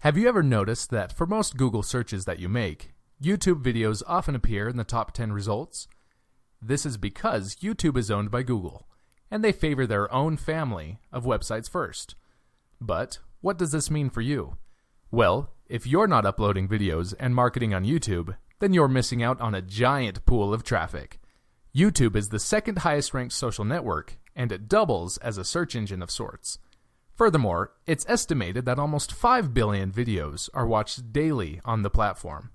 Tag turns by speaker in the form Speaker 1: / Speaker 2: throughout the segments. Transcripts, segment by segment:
Speaker 1: Have you ever noticed that for most Google searches that you make, YouTube videos often appear in the top 10 results? This is because YouTube is owned by Google, and they favor their own family of websites first. But what does this mean for you? Well, if you're not uploading videos and marketing on YouTube, then you're missing out on a giant pool of traffic. YouTube is the second highest ranked social network, and it doubles as a search engine of sorts. Furthermore, it's estimated that almost 5 billion videos are watched daily on the platform.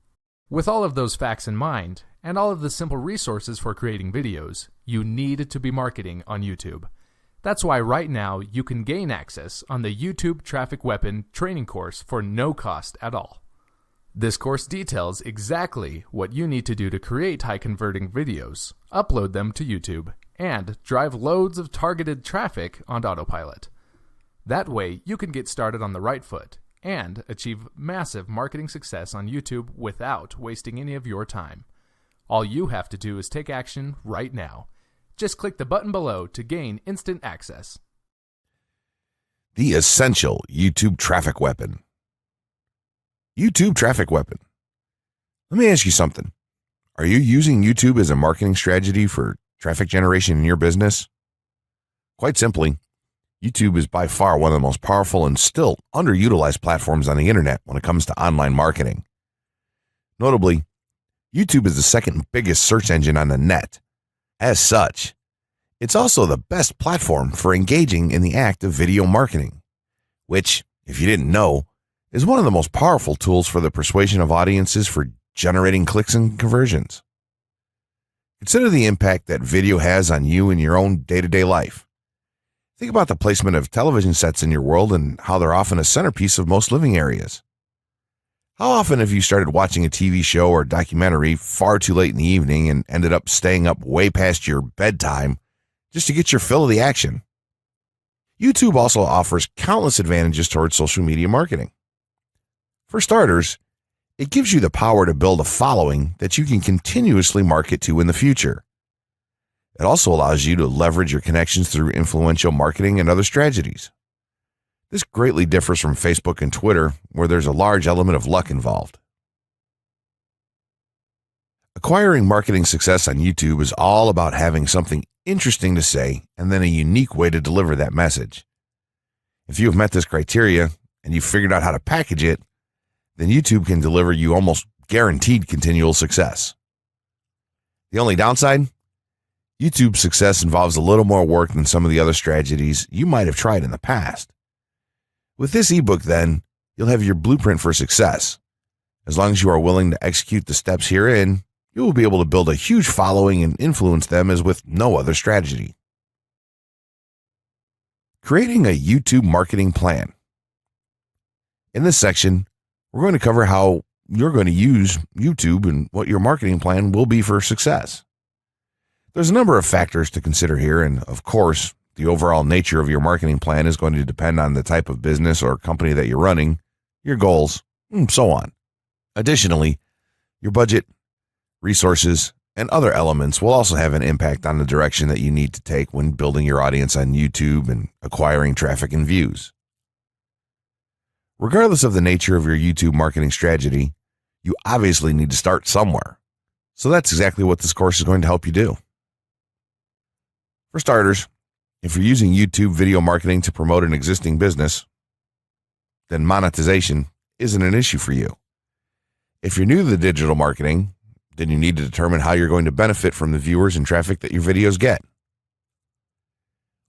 Speaker 1: With all of those facts in mind, and all of the simple resources for creating videos, you need to be marketing on YouTube. That's why right now you can gain access on the YouTube Traffic Weapon training course for no cost at all. This course details exactly what you need to do to create high-converting videos, upload them to YouTube, and drive loads of targeted traffic on autopilot. That way, you can get started on the right foot and achieve massive marketing success on YouTube without wasting any of your time. All you have to do is take action right now. Just click the button below to gain instant access.
Speaker 2: The essential YouTube traffic weapon. YouTube traffic weapon. Let me ask you something. Are you using YouTube as a marketing strategy for traffic generation in your business? Quite simply, YouTube is by far one of the most powerful and still underutilized platforms on the internet when it comes to online marketing. Notably, YouTube is the second biggest search engine on the net. As such, it's also the best platform for engaging in the act of video marketing, which, if you didn't know, is one of the most powerful tools for the persuasion of audiences for generating clicks and conversions. Consider the impact that video has on you in your own day-to-day life. Think about the placement of television sets in your world and how they're often a centerpiece of most living areas. How often have you started watching a TV show or documentary far too late in the evening and ended up staying up way past your bedtime just to get your fill of the action? YouTube also offers countless advantages towards social media marketing. For starters, it gives you the power to build a following that you can continuously market to in the future. It also allows you to leverage your connections through influential marketing and other strategies. This greatly differs from Facebook and Twitter, where there's a large element of luck involved. Acquiring marketing success on YouTube is all about having something interesting to say and then a unique way to deliver that message. If you have met this criteria and you've figured out how to package it, then YouTube can deliver you almost guaranteed continual success. The only downside? YouTube's success involves a little more work than some of the other strategies you might have tried in the past. With this ebook, then, you'll have your blueprint for success. As long as you are willing to execute the steps herein, you will be able to build a huge following and influence them as with no other strategy. Creating a YouTube marketing plan. In this section, we're going to cover how you're going to use YouTube and what your marketing plan will be for success. There's a number of factors to consider here, and of course, the overall nature of your marketing plan is going to depend on the type of business or company that you're running, your goals, and so on. Additionally, your budget, resources, and other elements will also have an impact on the direction that you need to take when building your audience on YouTube and acquiring traffic and views. Regardless of the nature of your YouTube marketing strategy, you obviously need to start somewhere. So that's exactly what this course is going to help you do. For starters, if you're using YouTube video marketing to promote an existing business, then monetization isn't an issue for you. If you're new to the digital marketing, then you need to determine how you're going to benefit from the viewers and traffic that your videos get.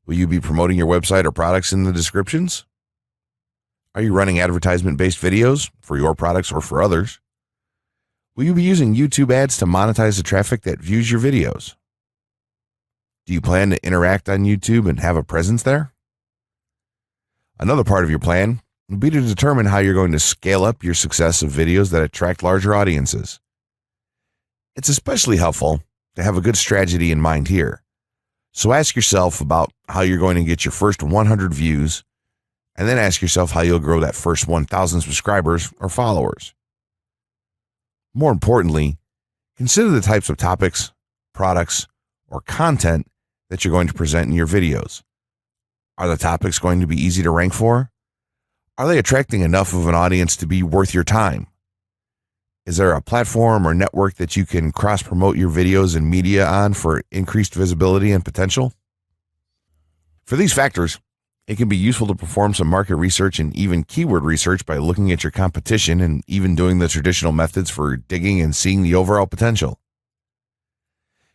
Speaker 2: Will you be promoting your website or products in the descriptions? Are you running advertisement-based videos for your products or for others? Will you be using YouTube ads to monetize the traffic that views your videos? Do you plan to interact on YouTube and have a presence there? Another part of your plan would be to determine how you're going to scale up your success of videos that attract larger audiences. It's especially helpful to have a good strategy in mind here. So ask yourself about how you're going to get your first 100 views, and then ask yourself how you'll grow that first 1,000 subscribers or followers. More importantly, consider the types of topics, products, or content that you're going to present in your videos. Are the topics going to be easy to rank for? Are they attracting enough of an audience to be worth your time? Is there a platform or network that you can cross-promote your videos and media on for increased visibility and potential? For these factors, it can be useful to perform some market research and even keyword research by looking at your competition and even doing the traditional methods for digging and seeing the overall potential.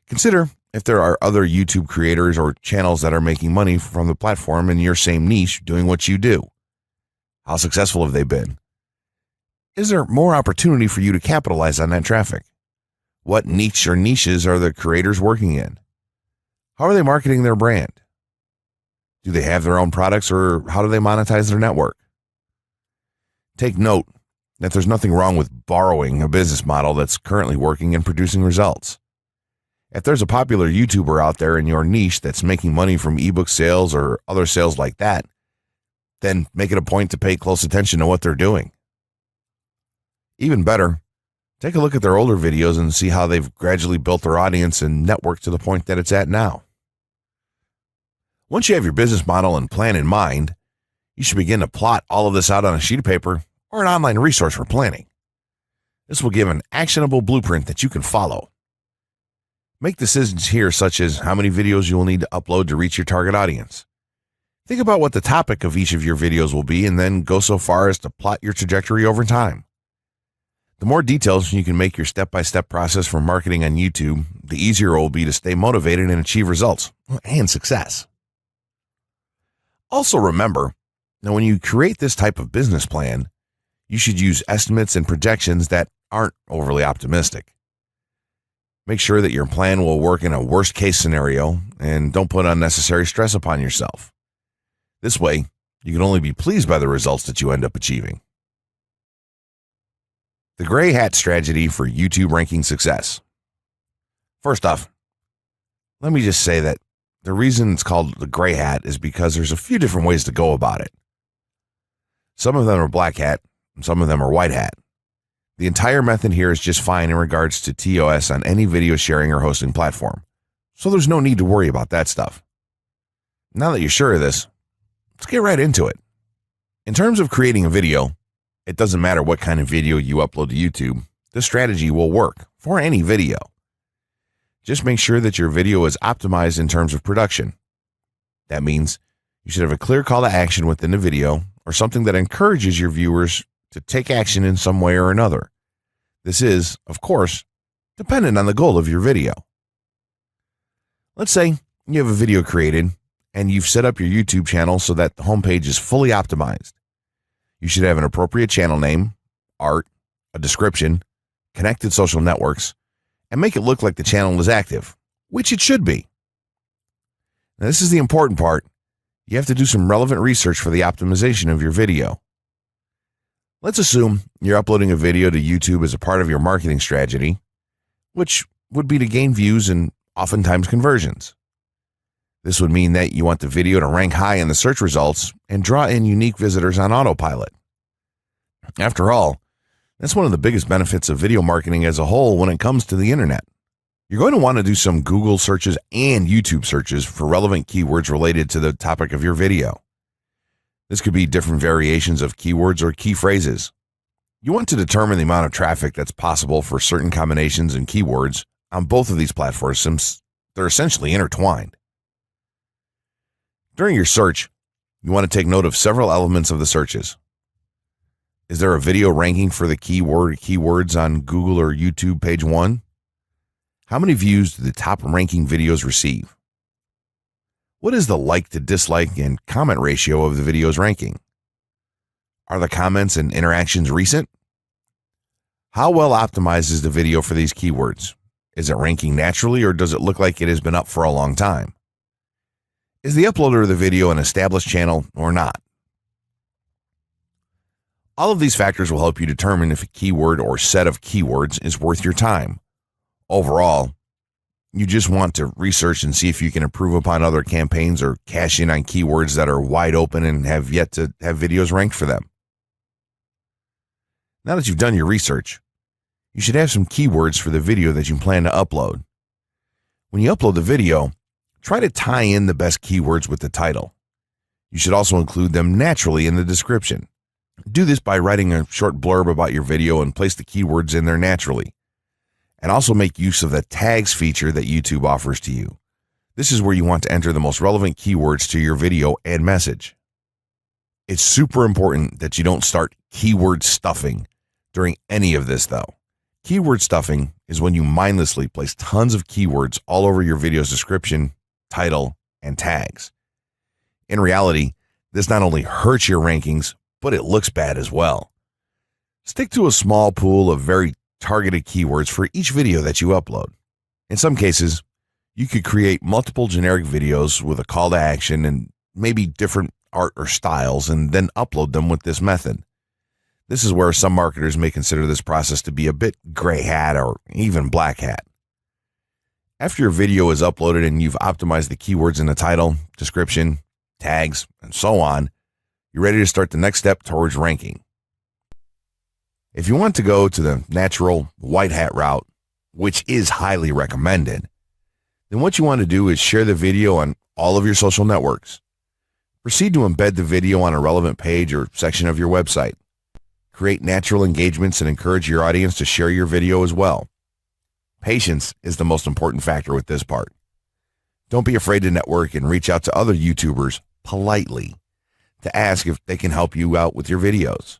Speaker 2: Consider if there are other YouTube creators or channels that are making money from the platform in your same niche doing what you do. How successful have they been? Is there more opportunity for you to capitalize on that traffic? What niche or niches are the creators working in? How are they marketing their brand? Do they have their own products, or how do they monetize their network? Take note that there's nothing wrong with borrowing a business model that's currently working and producing results. If there's a popular YouTuber out there in your niche that's making money from ebook sales or other sales like that, then make it a point to pay close attention to what they're doing. Even better, take a look at their older videos and see how they've gradually built their audience and network to the point that it's at now. Once you have your business model and plan in mind, you should begin to plot all of this out on a sheet of paper or an online resource for planning. This will give an actionable blueprint that you can follow. Make decisions here, such as how many videos you will need to upload to reach your target audience. Think about what the topic of each of your videos will be, and then go so far as to plot your trajectory over time. The more details you can make your step-by-step process for marketing on YouTube, the easier it will be to stay motivated and achieve results and success. Also remember that when you create this type of business plan, you should use estimates and projections that aren't overly optimistic. Make sure that your plan will work in a worst-case scenario, and don't put unnecessary stress upon yourself. This way, you can only be pleased by the results that you end up achieving. The gray hat strategy for YouTube ranking success. First off, let me just say that the reason it's called the gray hat is because there's a few different ways to go about it. Some of them are black hat, and some of them are white hat. The entire method here is just fine in regards to TOS on any video sharing or hosting platform, so there's no need to worry about that stuff. Now that you're sure of this, let's get right into it. In terms of creating a video, it doesn't matter what kind of video you upload to YouTube, this strategy will work for any video. Just make sure that your video is optimized in terms of production. That means you should have a clear call to action within the video, or something that encourages your viewers to take action in some way or another. This is, of course, dependent on the goal of your video. Let's say you have a video created and you've set up your YouTube channel so that the homepage is fully optimized. You should have an appropriate channel name, art, a description, connected social networks, and make it look like the channel is active, which it should be. Now, this is the important part. You have to do some relevant research for the optimization of your video. Let's assume you're uploading a video to YouTube as a part of your marketing strategy, which would be to gain views and oftentimes conversions. This would mean that you want the video to rank high in the search results and draw in unique visitors on autopilot. After all, that's one of the biggest benefits of video marketing as a whole when it comes to the internet. You're going to want to do some Google searches and YouTube searches for relevant keywords related to the topic of your video. This could be different variations of keywords or key phrases. You want to determine the amount of traffic that's possible for certain combinations and keywords on both of these platforms, since they're essentially intertwined. During your search, you want to take note of several elements of the searches. Is there a video ranking for the keywords on Google or YouTube page 1? How many views do the top ranking videos receive? What is the like to dislike and comment ratio of the video's ranking? Are the comments and interactions recent? How well optimized is the video for these keywords? Is it ranking naturally, or does it look like it has been up for a long time? Is the uploader of the video an established channel or not? All of these factors will help you determine if a keyword or set of keywords is worth your time. Overall, you just want to research and see if you can improve upon other campaigns or cash in on keywords that are wide open and have yet to have videos ranked for them. Now that you've done your research, you should have some keywords for the video that you plan to upload. When you upload the video, try to tie in the best keywords with the title. You should also include them naturally in the description. Do this by writing a short blurb about your video and place the keywords in there naturally. And also make use of the tags feature that YouTube offers to you. This is where you want to enter the most relevant keywords to your video and message. It's super important that you don't start keyword stuffing during any of this though. Keyword stuffing is when you mindlessly place tons of keywords all over your video's description, title, and tags. In reality, this not only hurts your rankings, but it looks bad as well. Stick to a small pool of very targeted keywords for each video that you upload. In some cases, you could create multiple generic videos with a call to action and maybe different art or styles and then upload them with this method. This is where some marketers may consider this process to be a bit gray hat or even black hat. After your video is uploaded and you've optimized the keywords in the title, description, tags, and so on, you're ready to start the next step towards ranking. If you want to go to the natural white hat route, which is highly recommended, then what you want to do is share the video on all of your social networks. Proceed to embed the video on a relevant page or section of your website. Create natural engagements and encourage your audience to share your video as well. Patience is the most important factor with this part. Don't be afraid to network and reach out to other YouTubers politely to ask if they can help you out with your videos.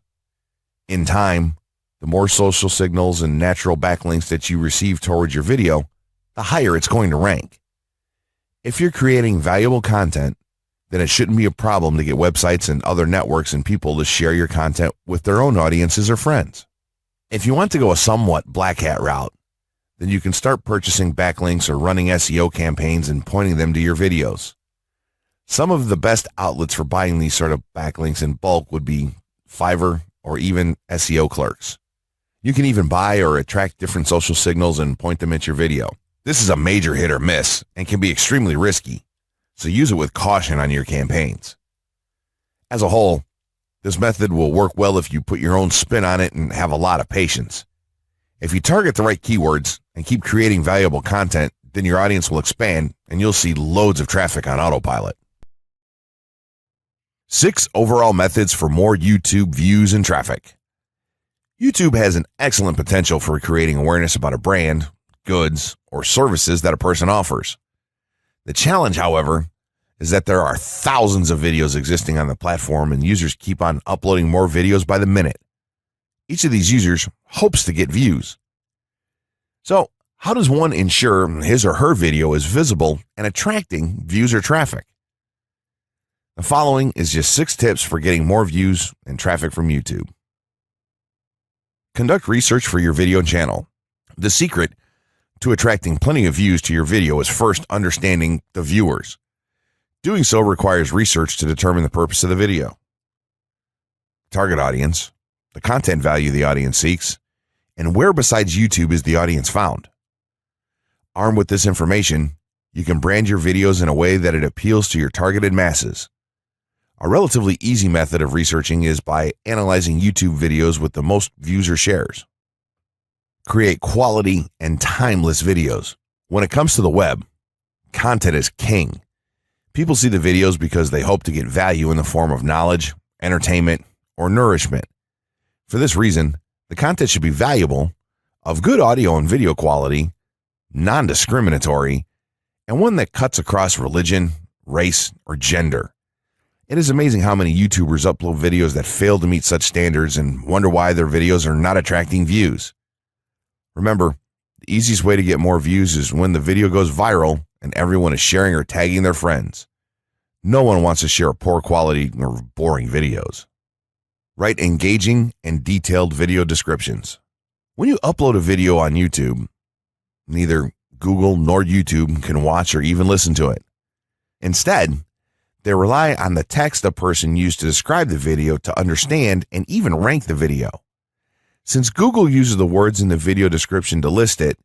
Speaker 2: In time, the more social signals and natural backlinks that you receive towards your video, the higher it's going to rank. If you're creating valuable content, then it shouldn't be a problem to get websites and other networks and people to share your content with their own audiences or friends. If you want to go a somewhat black hat route, then you can start purchasing backlinks or running SEO campaigns and pointing them to your videos. Some of the best outlets for buying these sort of backlinks in bulk would be Fiverr or even SEO clerks. You can even buy or attract different social signals and point them at your video. This is a major hit or miss and can be extremely risky, so use it with caution on your campaigns. As a whole, this method will work well if you put your own spin on it and have a lot of patience. If you target the right keywords and keep creating valuable content, then your audience will expand and you'll see loads of traffic on autopilot. 6 overall methods for more YouTube views and traffic. YouTube has an excellent potential for creating awareness about a brand, goods, or services that a person offers. The challenge, however, is that there are thousands of videos existing on the platform and users keep on uploading more videos by the minute. Each of these users hopes to get views. So, how does one ensure his or her video is visible and attracting views or traffic? The following is just 6 tips for getting more views and traffic from YouTube. Conduct research for your video channel. The secret to attracting plenty of views to your video is first understanding the viewers. Doing so requires research to determine the purpose of the video, target audience, the content value the audience seeks, and where besides YouTube is the audience found. Armed with this information, you can brand your videos in a way that it appeals to your targeted masses. A relatively easy method of researching is by analyzing YouTube videos with the most views or shares. Create quality and timeless videos. When it comes to the web, content is king. People see the videos because they hope to get value in the form of knowledge, entertainment, or nourishment. For this reason, the content should be valuable, of good audio and video quality, non-discriminatory, and one that cuts across religion, race, or gender. It is amazing how many YouTubers upload videos that fail to meet such standards and wonder why their videos are not attracting views. Remember, the easiest way to get more views is when the video goes viral and everyone is sharing or tagging their friends. No one wants to share poor quality or boring videos. Write engaging and detailed video descriptions. When you upload a video on YouTube, neither Google nor YouTube can watch or even listen to it. Instead, they rely on the text a person used to describe the video to understand and even rank the video. Since Google uses the words in the video description to list it,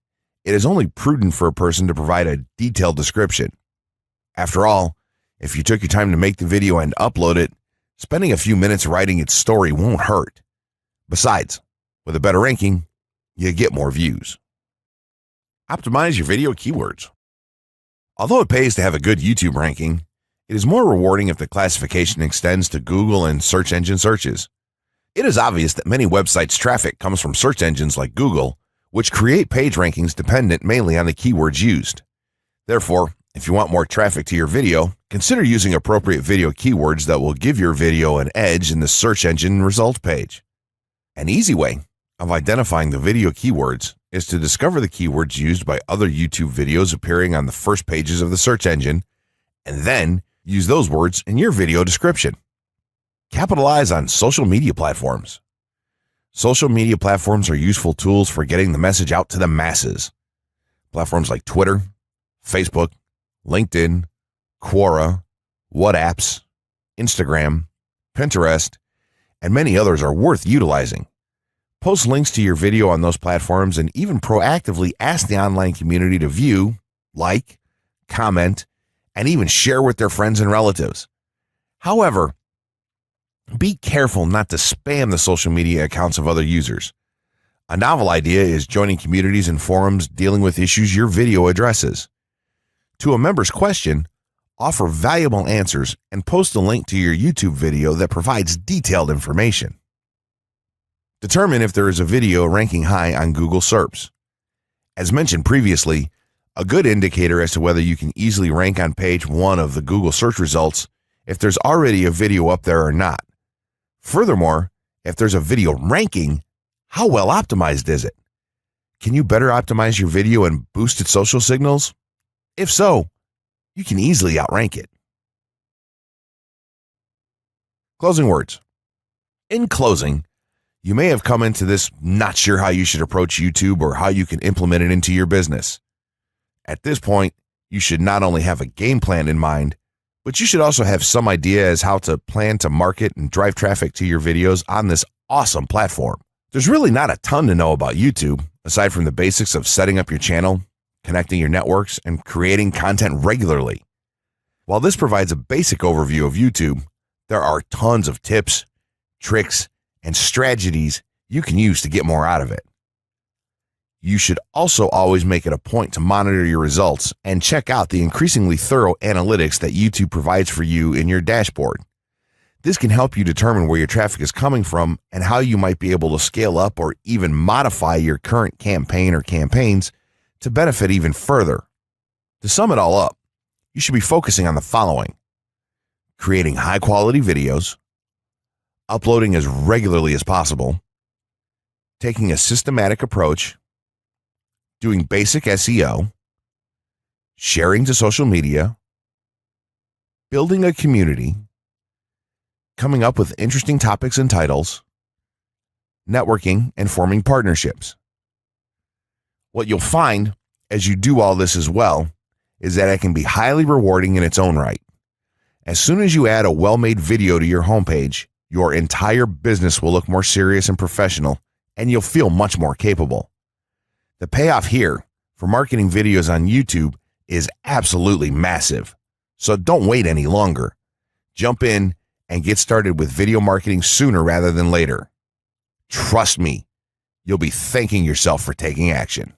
Speaker 2: it is only prudent for a person to provide a detailed description. After all, if you took your time to make the video and upload it, spending a few minutes writing its story won't hurt. Besides, with a better ranking, you get more views. Optimize your video keywords. Although it pays to have a good YouTube ranking, it is more rewarding if the classification extends to Google and search engine searches. It is obvious that many websites' traffic comes from search engines like Google, which create page rankings dependent mainly on the keywords used. Therefore, if you want more traffic to your video, consider using appropriate video keywords that will give your video an edge in the search engine results page. An easy way of identifying the video keywords is to discover the keywords used by other YouTube videos appearing on the first pages of the search engine, and then use those words in your video description. Capitalize on social media platforms. Social media platforms are useful tools for getting the message out to the masses. Platforms like Twitter, Facebook, LinkedIn, Quora, WhatsApp, Instagram, Pinterest, and many others are worth utilizing. Post links to your video on those platforms and even proactively ask the online community to view, like, comment, and even share with their friends and relatives. However, be careful not to spam the social media accounts of other users. A novel idea is joining communities and forums dealing with issues your video addresses. To a member's question, offer valuable answers and post a link to your YouTube video that provides detailed information. Determine if there is a video ranking high on Google SERPs. As mentioned previously, a good indicator as to whether you can easily rank on page 1 of the Google search results if there's already a video up there or not. Furthermore, if there's a video ranking, how well optimized is it? Can you better optimize your video and boost its social signals? If so, you can easily outrank it. Closing words. In closing, you may have come into this not sure how you should approach YouTube or how you can implement it into your business. At this point, you should not only have a game plan in mind, but you should also have some idea as how to plan to market and drive traffic to your videos on this awesome platform. There's really not a ton to know about YouTube, aside from the basics of setting up your channel, connecting your networks, and creating content regularly. While this provides a basic overview of YouTube, there are tons of tips, tricks, and strategies you can use to get more out of it. You should also always make it a point to monitor your results and check out the increasingly thorough analytics that YouTube provides for you in your dashboard. This can help you determine where your traffic is coming from and how you might be able to scale up or even modify your current campaign or campaigns to benefit even further. To sum it all up, you should be focusing on the following: creating high-quality videos, uploading as regularly as possible, taking a systematic approach, doing basic SEO, sharing to social media, building a community, coming up with interesting topics and titles, networking, and forming partnerships. What you'll find as you do all this as well is that it can be highly rewarding in its own right. As soon as you add a well-made video to your homepage, your entire business will look more serious and professional, and you'll feel much more capable. The payoff here for marketing videos on YouTube is absolutely massive, so don't wait any longer. Jump in and get started with video marketing sooner rather than later. Trust me, you'll be thanking yourself for taking action.